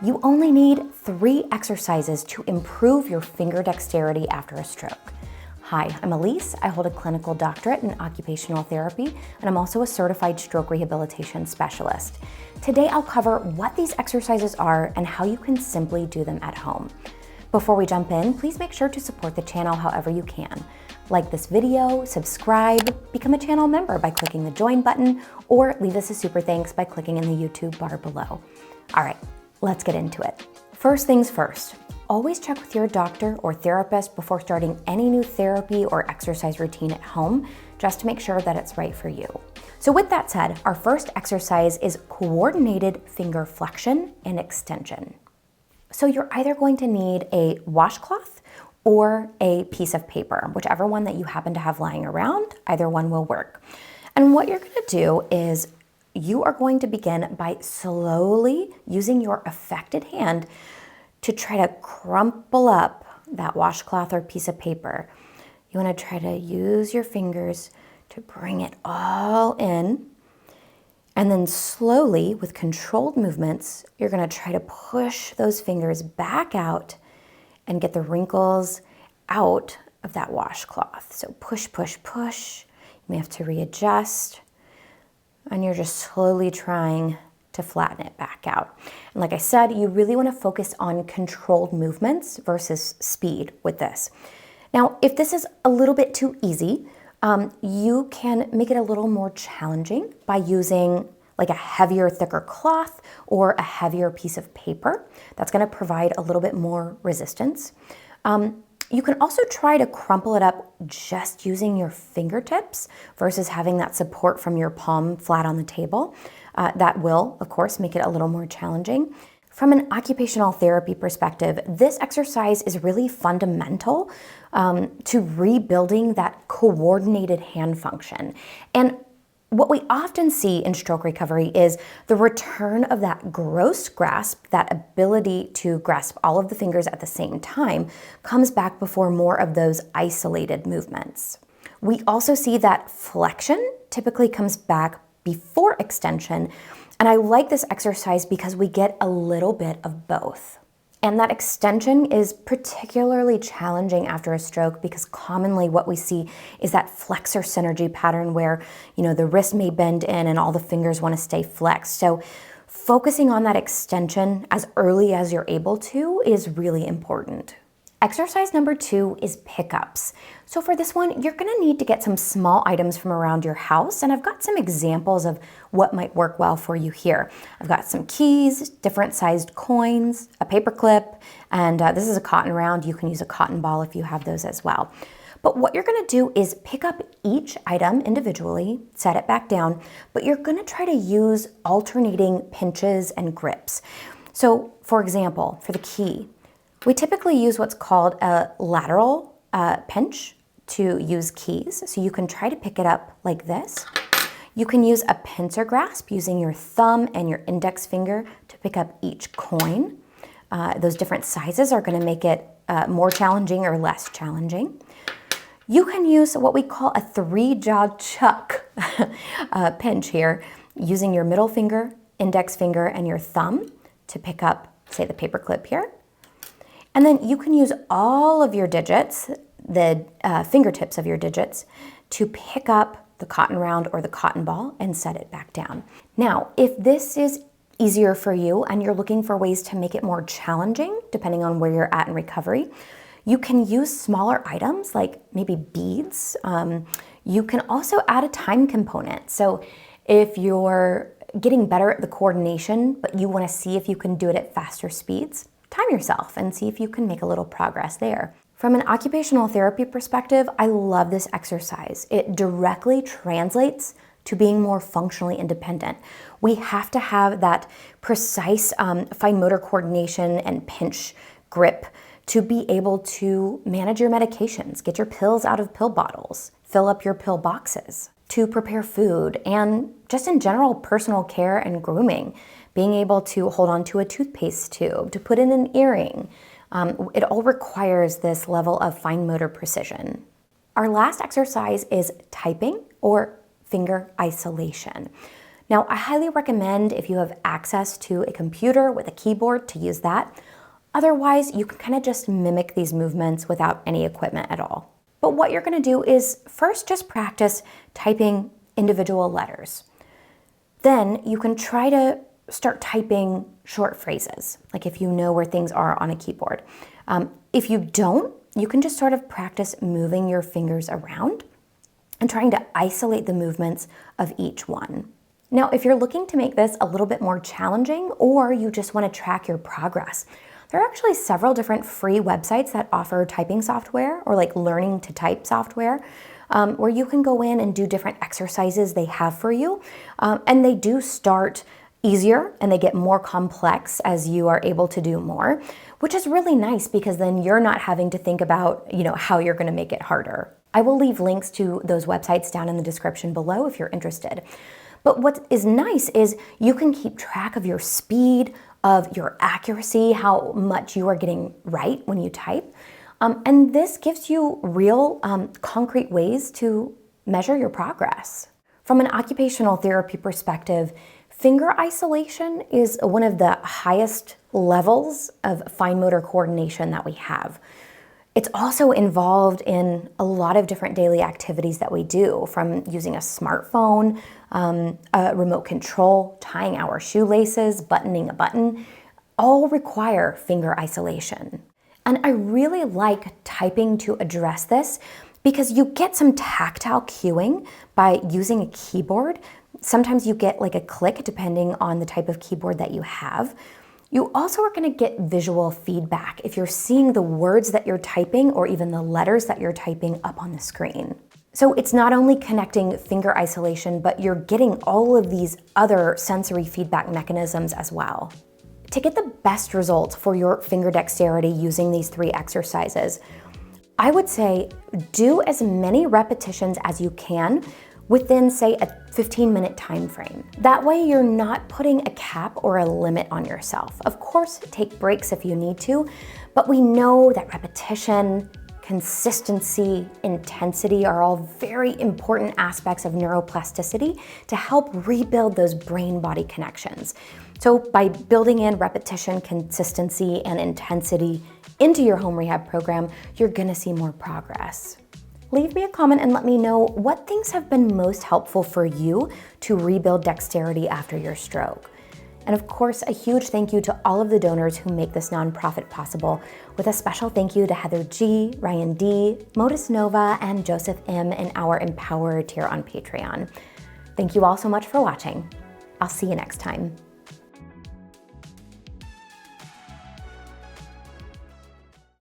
You only need 3 exercises to improve your finger dexterity after a stroke. Hi, I'm Elise. I hold a clinical doctorate in occupational therapy, and I'm also a certified stroke rehabilitation specialist. Today, I'll cover what these exercises are and how you can simply do them at home. Before we jump in, please make sure to support the channel however you can. Like this video, subscribe, become a channel member by clicking the join button, or leave us a super thanks by clicking in the YouTube bar below. All right, let's get into it. First things first, always check with your doctor or therapist before starting any new therapy or exercise routine at home, just to make sure that it's right for you. So with that said, our first exercise is coordinated finger flexion and extension. So you're either going to need a washcloth or a piece of paper, whichever one that you happen to have lying around, either one will work. And what you're gonna do is you are going to begin by slowly using your affected hand to try to crumple up that washcloth or piece of paper. You wanna try to use your fingers to bring it all in, and then slowly, with controlled movements, you're gonna try to push those fingers back out and get the wrinkles out of that washcloth. So push, push, push. You may have to readjust, and you're just slowly trying to flatten it back out. And like I said, you really wanna focus on controlled movements versus speed with this. Now, if this is a little bit too easy, you can make it a little more challenging by using like a heavier, thicker cloth or a heavier piece of paper. That's gonna provide a little bit more resistance. You can also try to crumple it up just using your fingertips versus having that support from your palm flat on the table. That will, of course, make it a little more challenging. From an occupational therapy perspective, this exercise is really fundamental to rebuilding that coordinated hand function. And what we often see in stroke recovery is the return of that gross grasp, that ability to grasp all of the fingers at the same time, comes back before more of those isolated movements. We also see that flexion typically comes back before extension, and I like this exercise because we get a little bit of both. And that extension is particularly challenging after a stroke because commonly what we see is that flexor synergy pattern where, the wrist may bend in and all the fingers want to stay flexed. So focusing on that extension as early as you're able to is really important. Exercise number 2 is pickups. So for this one, you're gonna need to get some small items from around your house, and I've got some examples of what might work well for you here. I've got some keys, different sized coins, a paper clip, and this is a cotton round. You can use a cotton ball if you have those as well. But what you're gonna do is pick up each item individually, set it back down, but you're gonna try to use alternating pinches and grips. So for example, for the key, we typically use what's called a lateral pinch to use keys. So you can try to pick it up like this. You can use a pincer grasp using your thumb and your index finger to pick up each coin. Those different sizes are gonna make it more challenging or less challenging. You can use what we call a 3-jaw chuck pinch here, using your middle finger, index finger, and your thumb to pick up, say, the paper clip here. And then you can use all of your digits, the fingertips of your digits, to pick up the cotton round or the cotton ball and set it back down. Now, if this is easier for you and you're looking for ways to make it more challenging, depending on where you're at in recovery, you can use smaller items like maybe beads. You can also add a time component. So if you're getting better at the coordination, but you want to see if you can do it at faster speeds, time yourself and see if you can make a little progress there. From an occupational therapy perspective, I love this exercise. It directly translates to being more functionally independent. We have to have that precise fine motor coordination and pinch grip to be able to manage your medications, get your pills out of pill bottles, fill up your pill boxes, to prepare food, and just in general personal care and grooming. Being able to hold on to a toothpaste tube, to put in an earring. It all requires this level of fine motor precision. Our last exercise is typing or finger isolation. Now, I highly recommend if you have access to a computer with a keyboard to use that. Otherwise, you can kind of just mimic these movements without any equipment at all. But what you're going to do is first just practice typing individual letters. Then you can try to start typing short phrases, like if you know where things are on a keyboard. If you don't, you can just sort of practice moving your fingers around and trying to isolate the movements of each one. Now, if you're looking to make this a little bit more challenging, or you just want to track your progress, there are actually several different free websites that offer typing software or like learning to type software, where you can go in and do different exercises they have for you. And they do start easier and they get more complex as you are able to do more, which is really nice because then you're not having to think about, how you're going to make it harder. I will leave links to those websites down in the description below if you're interested. But what is nice is you can keep track of your speed, of your accuracy, how much you are getting right when you type. And this gives you real concrete ways to measure your progress. From an occupational therapy perspective, finger isolation is one of the highest levels of fine motor coordination that we have. It's also involved in a lot of different daily activities that we do, from using a smartphone, a remote control, tying our shoelaces, buttoning a button, all require finger isolation. And I really like typing to address this because you get some tactile cueing by using a keyboard. Sometimes you get like a click depending on the type of keyboard that you have. You also are going to get visual feedback if you're seeing the words that you're typing or even the letters that you're typing up on the screen. So it's not only connecting finger isolation, but you're getting all of these other sensory feedback mechanisms as well. To get the best results for your finger dexterity using these 3 exercises, I would say do as many repetitions as you can within, say, a 15-minute time frame. That way you're not putting a cap or a limit on yourself. Of course, take breaks if you need to, but we know that repetition, consistency, intensity are all very important aspects of neuroplasticity to help rebuild those brain-body connections. So by building in repetition, consistency, and intensity into your home rehab program, you're gonna see more progress. Leave me a comment and let me know what things have been most helpful for you to rebuild dexterity after your stroke. And of course, a huge thank you to all of the donors who make this nonprofit possible, with a special thank you to Heather G, Ryan D, Modus Nova, and Joseph M in our Empower tier on Patreon. Thank you all so much for watching. I'll see you next time.